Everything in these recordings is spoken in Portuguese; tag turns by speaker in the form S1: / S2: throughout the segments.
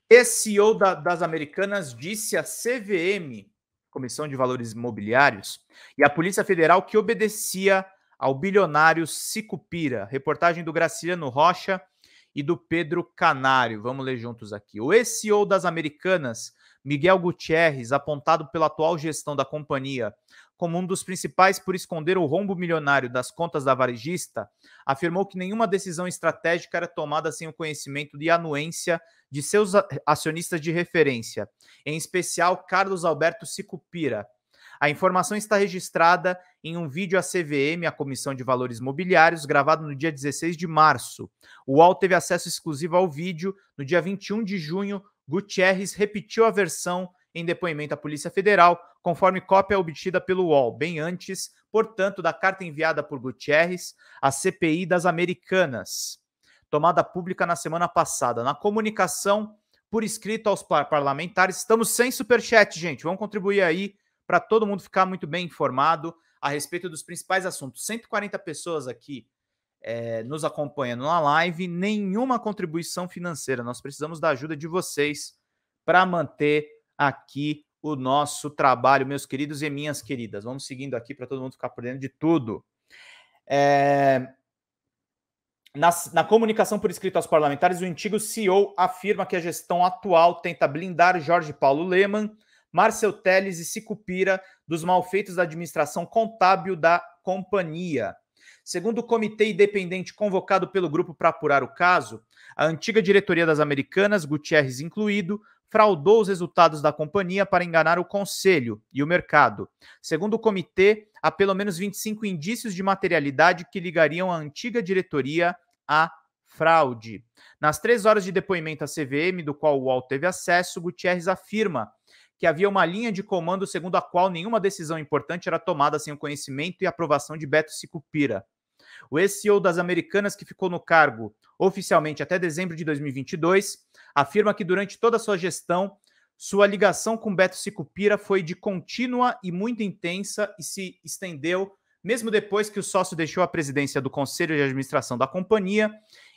S1: Ex-CEO das Americanas disse à CVM, Comissão de Valores Imobiliários, e à Polícia Federal que obedecia ao bilionário Sicupira. Reportagem do Graciliano Rocha e do Pedro Canário. Vamos ler juntos aqui. O ex-CEO das Americanas, Miguel Gutierrez, apontado pela atual gestão da companhia como um dos principais por esconder o rombo milionário das contas da varejista, afirmou que nenhuma decisão estratégica era tomada sem o conhecimento e anuência de seus acionistas de referência, em especial Carlos Alberto Sicupira. A informação está registrada em um vídeo à CVM, a Comissão de Valores Mobiliários, gravado no dia 16 de março. O UOL teve acesso exclusivo ao vídeo. No dia 21 de junho, Gutierrez repetiu a versão em depoimento à Polícia Federal, conforme cópia obtida pelo UOL, bem antes, portanto, da carta enviada por Gutierrez à CPI das Americanas, tomada pública na semana passada. Na comunicação por escrito aos parlamentares, estamos sem superchat, gente, vamos contribuir aí para todo mundo ficar muito bem informado a respeito dos principais assuntos. 140 pessoas aqui nos acompanhando na live, nenhuma contribuição financeira. Nós precisamos da ajuda de vocês para manter aqui o nosso trabalho, meus queridos e minhas queridas. Vamos seguindo aqui para todo mundo ficar por dentro de tudo. Na comunicação por escrito aos parlamentares, o antigo CEO afirma que a gestão atual tenta blindar Jorge Paulo Lemann, Marcel Telles e Sicupira dos malfeitos da administração contábil da companhia. Segundo o comitê independente convocado pelo grupo para apurar o caso, a antiga diretoria das Americanas, Gutierrez incluído, fraudou os resultados da companhia para enganar o conselho e o mercado. Segundo o comitê, há pelo menos 25 indícios de materialidade que ligariam a antiga diretoria à fraude. Nas 3 horas de depoimento à CVM, do qual o UOL teve acesso, Gutierrez afirma que havia uma linha de comando segundo a qual nenhuma decisão importante era tomada sem o conhecimento e aprovação de Beto Sicupira. O ex-CEO das Americanas, que ficou no cargo oficialmente até dezembro de 2022, afirma que durante toda a sua gestão, sua ligação com Beto Sicupira foi de contínua e muito intensa e se estendeu mesmo depois que o sócio deixou a presidência do Conselho de Administração da companhia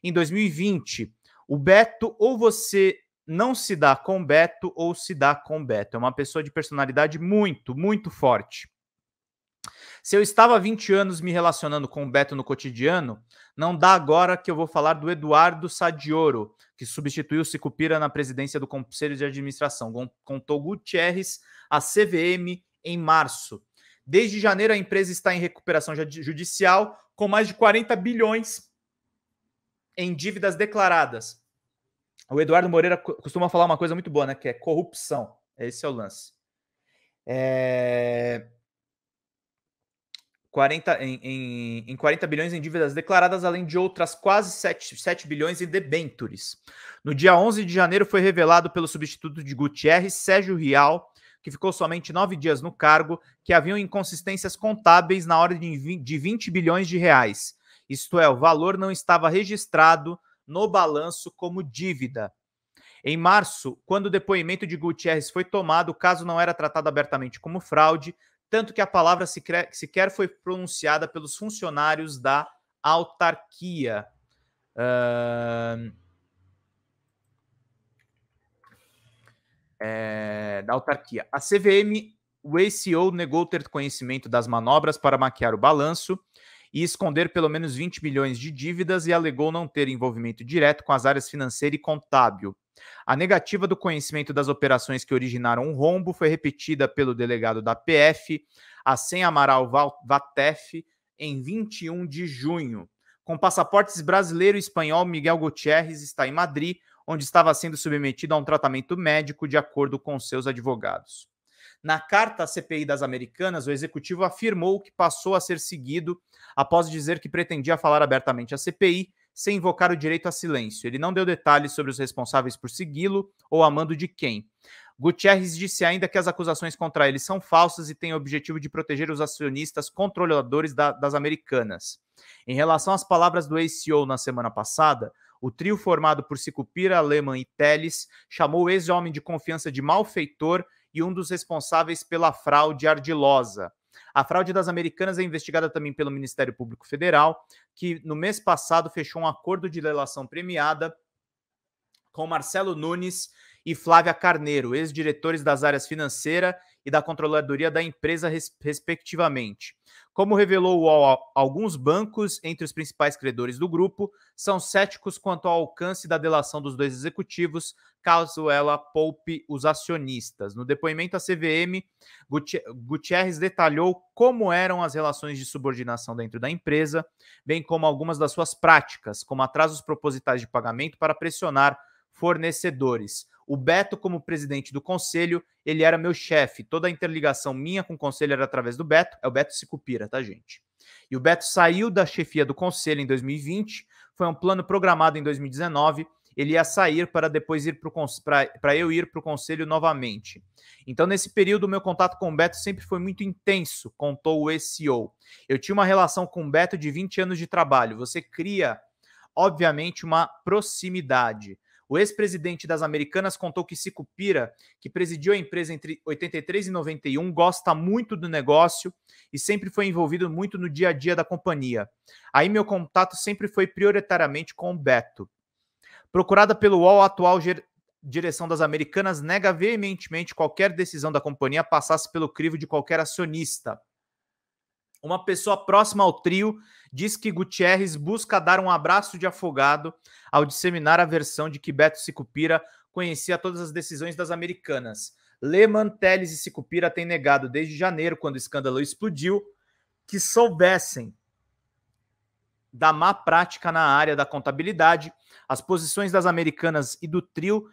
S1: em 2020. O Beto, ou você não se dá com Beto ou se dá com Beto. É uma pessoa de personalidade muito, muito forte. Se eu estava há 20 anos me relacionando com o Beto no cotidiano, não dá agora que eu vou falar do Eduardo Sadioro, que substituiu o Sicupira na presidência do Conselho de Administração. Contou Gutierrez à CVM em março. Desde janeiro, a empresa está em recuperação judicial com mais de 40 bilhões em dívidas declaradas. O Eduardo Moreira costuma falar uma coisa muito boa, né? Que é corrupção. Esse é o lance. 40 bilhões em dívidas declaradas, além de outras quase 7 bilhões em debêntures. No dia 11 de janeiro, foi revelado pelo substituto de Gutierrez, Sérgio Rial, que ficou somente 9 dias no cargo, que haviam inconsistências contábeis na ordem de 20 bilhões de reais. Isto é, o valor não estava registrado no balanço como dívida. Em março, quando o depoimento de Gutierrez foi tomado, o caso não era tratado abertamente como fraude, tanto que a palavra sequer foi pronunciada pelos funcionários da autarquia. A CVM, o ex-CEO negou ter conhecimento das manobras para maquiar o balanço e esconder pelo menos 20 milhões de dívidas e alegou não ter envolvimento direto com as áreas financeira e contábil. A negativa do conhecimento das operações que originaram o rombo foi repetida pelo delegado da PF, Assem Amaral Vatef, em 21 de junho. Com passaportes brasileiro e espanhol, Miguel Gutierrez está em Madrid, onde estava sendo submetido a um tratamento médico de acordo com seus advogados. Na carta à CPI das Americanas, o executivo afirmou que passou a ser seguido após dizer que pretendia falar abertamente à CPI sem invocar o direito a silêncio. Ele não deu detalhes sobre os responsáveis por segui-lo ou a mando de quem. Gutierrez disse ainda que as acusações contra ele são falsas e têm o objetivo de proteger os acionistas controladores das Americanas. Em relação às palavras do ex-CEO na semana passada, o trio formado por Sicupira, Lemann e Telles chamou o ex-homem de confiança de malfeitor e um dos responsáveis pela fraude ardilosa. A fraude das Americanas é investigada também pelo Ministério Público Federal, que no mês passado fechou um acordo de delação premiada com Marcelo Nunes e Flávia Carneiro, ex-diretores das áreas financeira e da controladoria da empresa, respectivamente. Como revelou o UOL, alguns bancos, entre os principais credores do grupo, são céticos quanto ao alcance da delação dos dois executivos, caso ela poupe os acionistas. No depoimento à CVM, Gutierrez detalhou como eram as relações de subordinação dentro da empresa, bem como algumas das suas práticas, como atrasos propositais de pagamento para pressionar fornecedores. O Beto, como presidente do conselho, ele era meu chefe. Toda a interligação minha com o conselho era através do Beto. É o Beto Sicupira, tá, gente? E o Beto saiu da chefia do conselho em 2020. Foi um plano programado em 2019. Ele ia sair para depois ir para eu ir para o conselho novamente. Então, nesse período, o meu contato com o Beto sempre foi muito intenso, contou o ex-CEO. Eu tinha uma relação com o Beto de 20 anos de trabalho. Você cria, obviamente, uma proximidade. O ex-presidente das Americanas contou que Sicupira, que presidiu a empresa entre 83 e 91, gosta muito do negócio e sempre foi envolvido muito no dia a dia da companhia. Aí meu contato sempre foi prioritariamente com o Beto. Procurada pelo UOL, a atual direção das Americanas nega veementemente qualquer decisão da companhia passasse pelo crivo de qualquer acionista. Uma pessoa próxima ao trio diz que Gutierrez busca dar um abraço de afogado ao disseminar a versão de que Beto Sicupira conhecia todas as decisões das Americanas. Lehman, Telles e Sicupira têm negado desde janeiro, quando o escândalo explodiu, que soubessem da má prática na área da contabilidade. As posições das Americanas e do trio,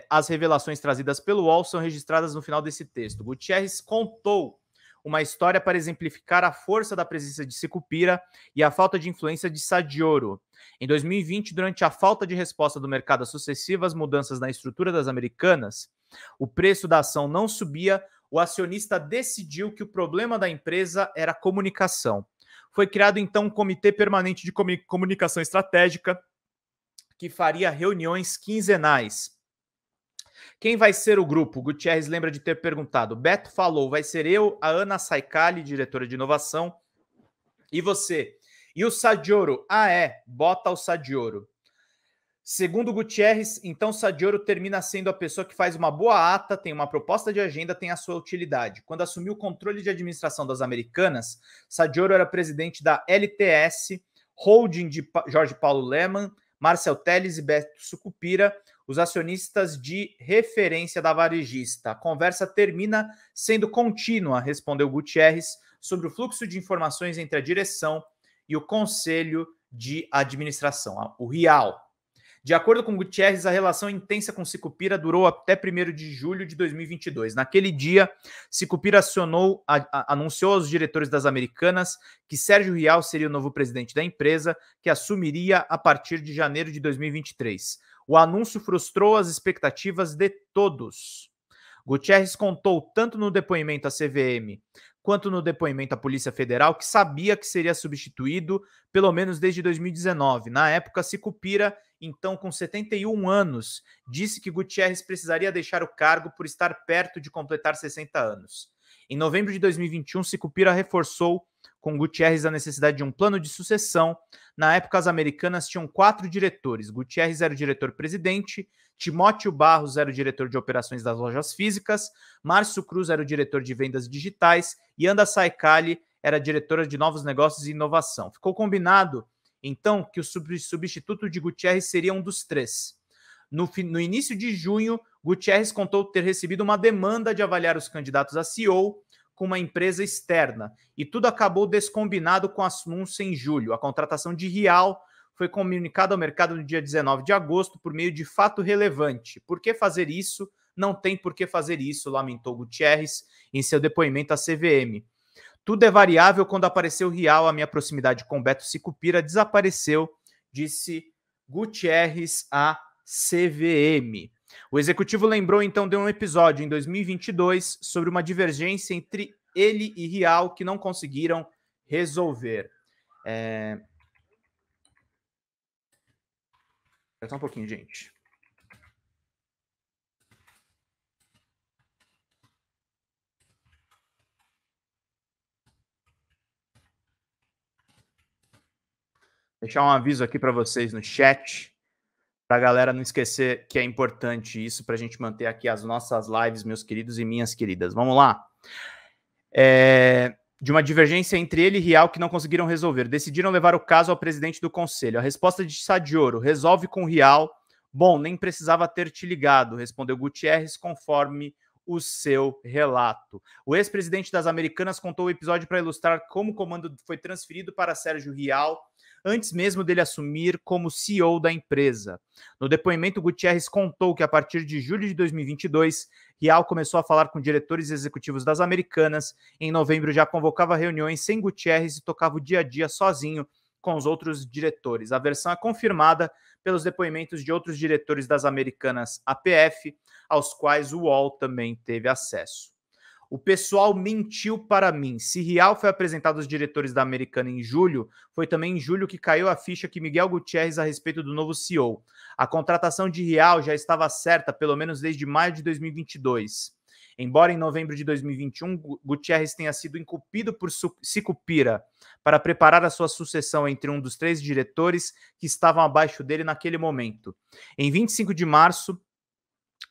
S1: as revelações trazidas pelo UOL são registradas no final desse texto. Gutierrez contou uma história para exemplificar a força da presença de Sicupira e a falta de influência de Sadioro. Em 2020, durante a falta de resposta do mercado às sucessivas mudanças na estrutura das Americanas, o preço da ação não subia, o acionista decidiu que o problema da empresa era a comunicação. Foi criado, então, um comitê permanente de comunicação estratégica que faria reuniões quinzenais. Quem vai ser o grupo? Gutierrez lembra de ter perguntado. Beto falou, vai ser eu, a Ana Saicali, diretora de inovação, e você. E o Sadioro? Bota o Sadioro. Segundo Gutierrez, então Sadioro termina sendo a pessoa que faz uma boa ata, tem uma proposta de agenda, tem a sua utilidade. Quando assumiu o controle de administração das Americanas, Sadioro era presidente da LTS, holding de Jorge Paulo Lemann, Marcel Telles e Beto Sucupira, os acionistas de referência da varejista. A conversa termina sendo contínua, respondeu Gutierrez, sobre o fluxo de informações entre a direção e o conselho de administração, o RIAL. De acordo com Gutierrez, a relação intensa com Sicupira durou até 1º de julho de 2022. Naquele dia, Sicupira anunciou aos diretores das Americanas que Sérgio Rial seria o novo presidente da empresa, que assumiria a partir de janeiro de 2023. O anúncio frustrou as expectativas de todos. Gutierrez contou tanto no depoimento à CVM quanto no depoimento à Polícia Federal que sabia que seria substituído pelo menos desde 2019. Na época, Sicupira, então com 71 anos, disse que Gutierrez precisaria deixar o cargo por estar perto de completar 60 anos. Em novembro de 2021, Sicupira reforçou com Gutierrez a necessidade de um plano de sucessão. Na época, as Americanas tinham 4 diretores. Gutierrez era o diretor-presidente, Timóteo Barros era o diretor de operações das lojas físicas, Márcio Cruz era o diretor de vendas digitais e Ana Saicali era a diretora de novos negócios e inovação. Ficou combinado, então, que o substituto de Gutierrez seria um dos 3. No início de junho, Gutierrez contou ter recebido uma demanda de avaliar os candidatos a CEO com uma empresa externa, e tudo acabou descombinado com o anúncio em julho. A contratação de Rial foi comunicada ao mercado no dia 19 de agosto por meio de fato relevante. Por que fazer isso? Não tem por que fazer isso, lamentou Gutierrez em seu depoimento à CVM. Tudo é variável. Quando apareceu Rial, a minha proximidade com Beto Sicupira desapareceu, disse Gutierrez à CVM. O executivo lembrou então de um episódio em 2022 sobre uma divergência entre ele e Rial que não conseguiram resolver. Só um pouquinho, gente. Deixar um aviso aqui para vocês no chat. Para a galera não esquecer que é importante isso para a gente manter aqui as nossas lives, meus queridos e minhas queridas. Vamos lá. De uma divergência entre ele e Rial que não conseguiram resolver. Decidiram levar o caso ao presidente do conselho. A resposta de Sadioro: resolve com Rial. Bom, nem precisava ter te ligado, respondeu Gutierrez, conforme o seu relato. O ex-presidente das Americanas contou o episódio para ilustrar como o comando foi transferido para Sérgio Rial antes mesmo dele assumir como CEO da empresa. No depoimento, Gutierrez contou que a partir de julho de 2022, Rial começou a falar com diretores executivos das Americanas. Em novembro já convocava reuniões sem Gutierrez e tocava o dia a dia sozinho com os outros diretores. A versão é confirmada pelos depoimentos de outros diretores das Americanas APF, aos quais o UOL também teve acesso. O pessoal mentiu para mim. Se Rial foi apresentado aos diretores da Americana em julho, foi também em julho que caiu a ficha que Miguel Gutierrez a respeito do novo CEO. A contratação de Rial já estava certa pelo menos desde maio de 2022. Embora em novembro de 2021, Gutierrez tenha sido incumbido por Sicupira para preparar a sua sucessão entre um dos 3 diretores que estavam abaixo dele naquele momento. Em 25 de março,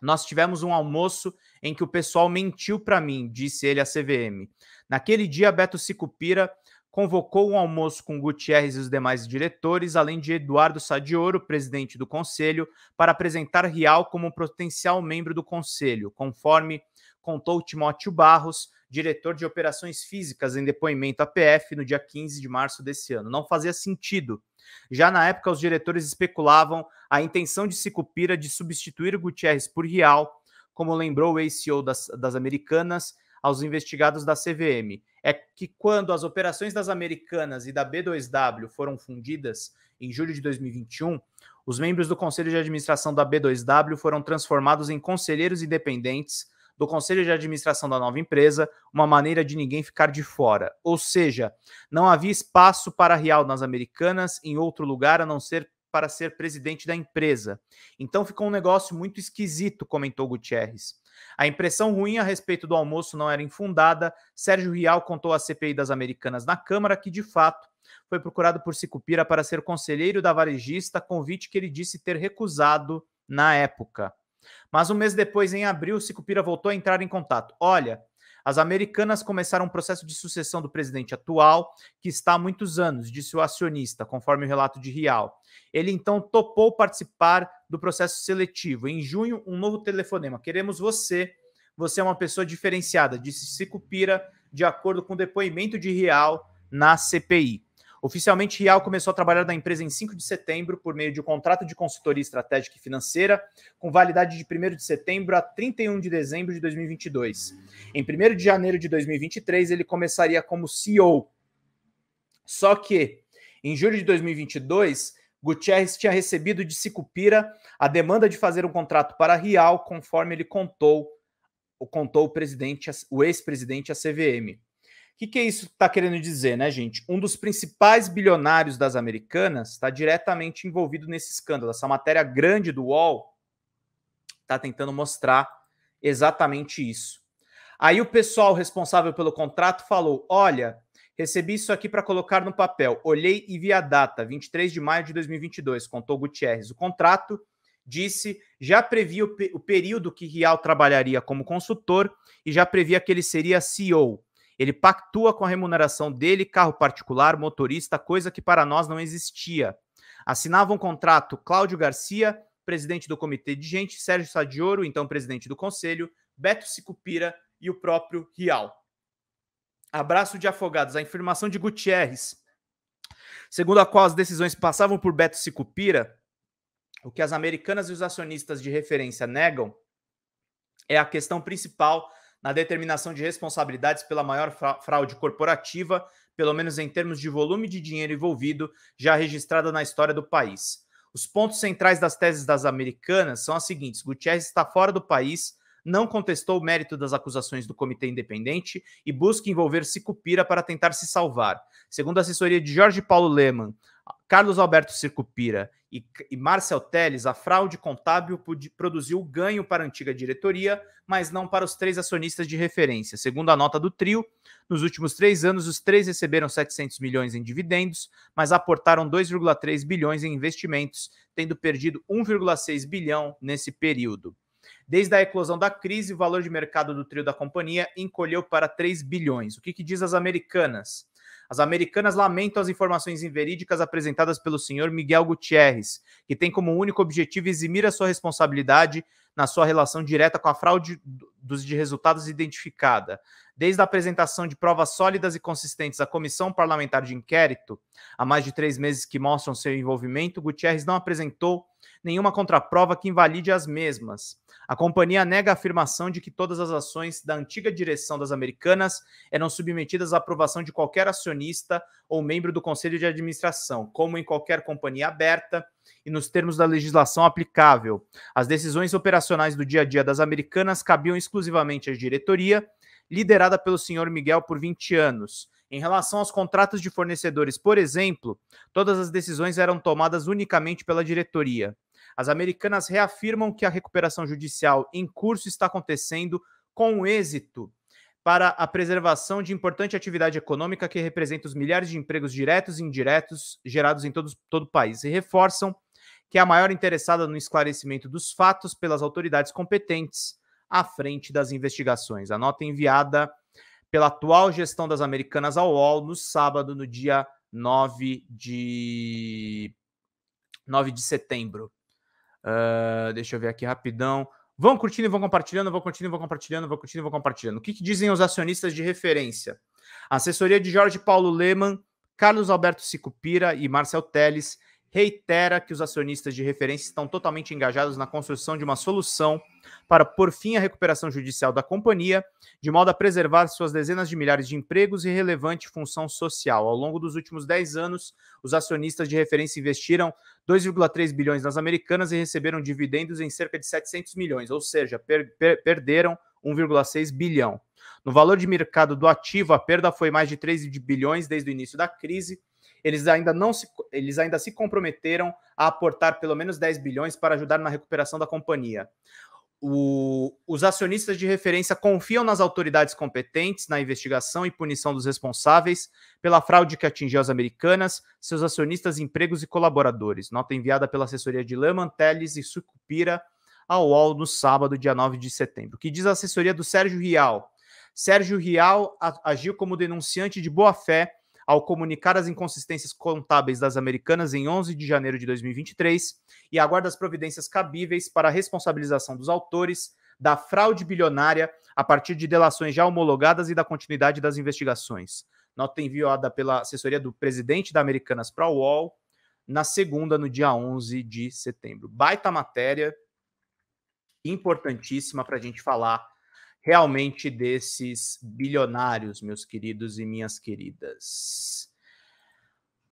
S1: nós tivemos um almoço em que o pessoal mentiu para mim, disse ele à CVM. Naquele dia, Beto Sicupira convocou um almoço com Gutierrez e os demais diretores, além de Eduardo Sadioro, presidente do conselho, para apresentar Rial como um potencial membro do conselho, conforme contou Timóteo Barros, diretor de operações físicas, em depoimento à PF no dia 15 de março desse ano. Não fazia sentido. Já na época, os diretores especulavam a intenção de Sicupira de substituir Gutierrez por Rial, como lembrou o ex-CEO das Americanas aos investigados da CVM. É que quando as operações das Americanas e da B2W foram fundidas em julho de 2021, os membros do Conselho de Administração da B2W foram transformados em conselheiros independentes do Conselho de Administração da nova empresa, uma maneira de ninguém ficar de fora. Ou seja, não havia espaço para Rial nas Americanas em outro lugar a não ser para ser presidente da empresa. Então ficou um negócio muito esquisito, comentou Gutierrez. A impressão ruim a respeito do almoço não era infundada. Sérgio Rial contou à CPI das Americanas na Câmara que, de fato, foi procurado por Sicupira para ser conselheiro da varejista, convite que ele disse ter recusado na época. Mas um mês depois, em abril, Sicupira voltou a entrar em contato. Olha, as Americanas começaram um processo de sucessão do presidente atual, que está há muitos anos, disse o acionista, conforme o relato de Rial. Ele então topou participar do processo seletivo. Em junho, um novo telefonema. Queremos você. Você é uma pessoa diferenciada, disse Sicupira, de acordo com o depoimento de Rial na CPI. Oficialmente, Rial começou a trabalhar na empresa em 5 de setembro por meio de um contrato de consultoria estratégica e financeira, com validade de 1º de setembro a 31 de dezembro de 2022. Em 1º de janeiro de 2023, ele começaria como CEO. Só que, em julho de 2022, Gutierrez tinha recebido de Sicupira a demanda de fazer um contrato para Rial, conforme ele contou o ex-presidente à CVM. O que isso está querendo dizer, né, gente? Um dos principais bilionários das Americanas está diretamente envolvido nesse escândalo. Essa matéria grande do UOL está tentando mostrar exatamente isso. Aí o pessoal responsável pelo contrato falou, olha, recebi isso aqui para colocar no papel. Olhei e vi a data, 23 de maio de 2022, contou Gutierrez. O contrato, disse, já previa o período que Rial trabalharia como consultor e já previa que ele seria CEO. Ele pactua com a remuneração dele, carro particular, motorista, coisa que para nós não existia. Assinavam um contrato Cláudio Garcia, presidente do comitê de gente, Sérgio Sadioro, então presidente do conselho, Beto Sicupira e o próprio Rial. Abraço de afogados. A informação de Gutierrez, segundo a qual as decisões passavam por Beto Sicupira, o que as Americanas e os acionistas de referência negam é a questão principal na determinação de responsabilidades pela maior fraude corporativa, pelo menos em termos de volume de dinheiro envolvido, já registrada na história do país. Os pontos centrais das teses das Americanas são as seguintes: Gutierrez está fora do país, não contestou o mérito das acusações do comitê independente e busca envolver Sicupira para tentar se salvar. Segundo a assessoria de Jorge Paulo Lemann, Carlos Alberto Sicupira e Marcel Telles, a fraude contábil produziu ganho para a antiga diretoria, mas não para os 3 acionistas de referência. Segundo a nota do trio, nos últimos 3 anos, os 3 receberam 700 milhões em dividendos, mas aportaram 2,3 bilhões em investimentos, tendo perdido 1,6 bilhão nesse período. Desde a eclosão da crise, o valor de mercado do trio da companhia encolheu para 3 bilhões. O que diz as Americanas? As Americanas lamentam as informações inverídicas apresentadas pelo senhor Miguel Gutierrez, que tem como único objetivo eximir a sua responsabilidade na sua relação direta com a fraude de resultados identificada. Desde a apresentação de provas sólidas e consistentes à Comissão Parlamentar de Inquérito, há mais de 3 meses que mostram seu envolvimento, Gutierrez não apresentou nenhuma contraprova que invalide as mesmas. A companhia nega a afirmação de que todas as ações da antiga direção das Americanas eram submetidas à aprovação de qualquer acionista ou membro do conselho de administração, como em qualquer companhia aberta e nos termos da legislação aplicável. As decisões operacionais do dia a dia das Americanas cabiam exclusivamente à diretoria, liderada pelo senhor Miguel por 20 anos. Em relação aos contratos de fornecedores, por exemplo, todas as decisões eram tomadas unicamente pela diretoria. As Americanas reafirmam que a recuperação judicial em curso está acontecendo com êxito para a preservação de importante atividade econômica que representa os milhares de empregos diretos e indiretos gerados em todo o país, e reforçam que é a maior interessada no esclarecimento dos fatos pelas autoridades competentes à frente das investigações. A nota enviada pela atual gestão das Americanas ao UOL no sábado, no dia 9 de setembro. Deixa eu ver aqui rapidão. Vão curtindo e vão compartilhando, vão curtindo e vão compartilhando, vão curtindo e vão compartilhando. O que dizem os acionistas de referência? A assessoria de Jorge Paulo Lemann, Carlos Alberto Sicupira e Marcel Telles reitera que os acionistas de referência estão totalmente engajados na construção de uma solução para pôr fim à recuperação judicial da companhia, de modo a preservar suas dezenas de milhares de empregos e relevante função social. Ao longo dos últimos 10 anos, os acionistas de referência investiram 2,3 bilhões nas Americanas e receberam dividendos em cerca de 700 milhões, ou seja, perderam 1,6 bilhão. No valor de mercado do ativo, a perda foi mais de 3 bilhões desde o início da crise. Eles ainda se comprometeram a aportar pelo menos 10 bilhões para ajudar na recuperação da companhia. Os acionistas de referência confiam nas autoridades competentes na investigação e punição dos responsáveis pela fraude que atingiu as Americanas, seus acionistas, empregos e colaboradores. Nota enviada pela assessoria de Lemann, Telles e Sicupira ao UOL no sábado, dia 9 de setembro. O que diz a assessoria do Sérgio Rial? Sérgio Rial agiu como denunciante de boa-fé ao comunicar as inconsistências contábeis das Americanas em 11 de janeiro de 2023 e aguarda as providências cabíveis para a responsabilização dos autores da fraude bilionária a partir de delações já homologadas e da continuidade das investigações. Nota enviada pela assessoria do presidente da Americanas para o UOL na segunda, no dia 11 de setembro. Baita matéria, importantíssima para a gente falar realmente desses bilionários, meus queridos e minhas queridas.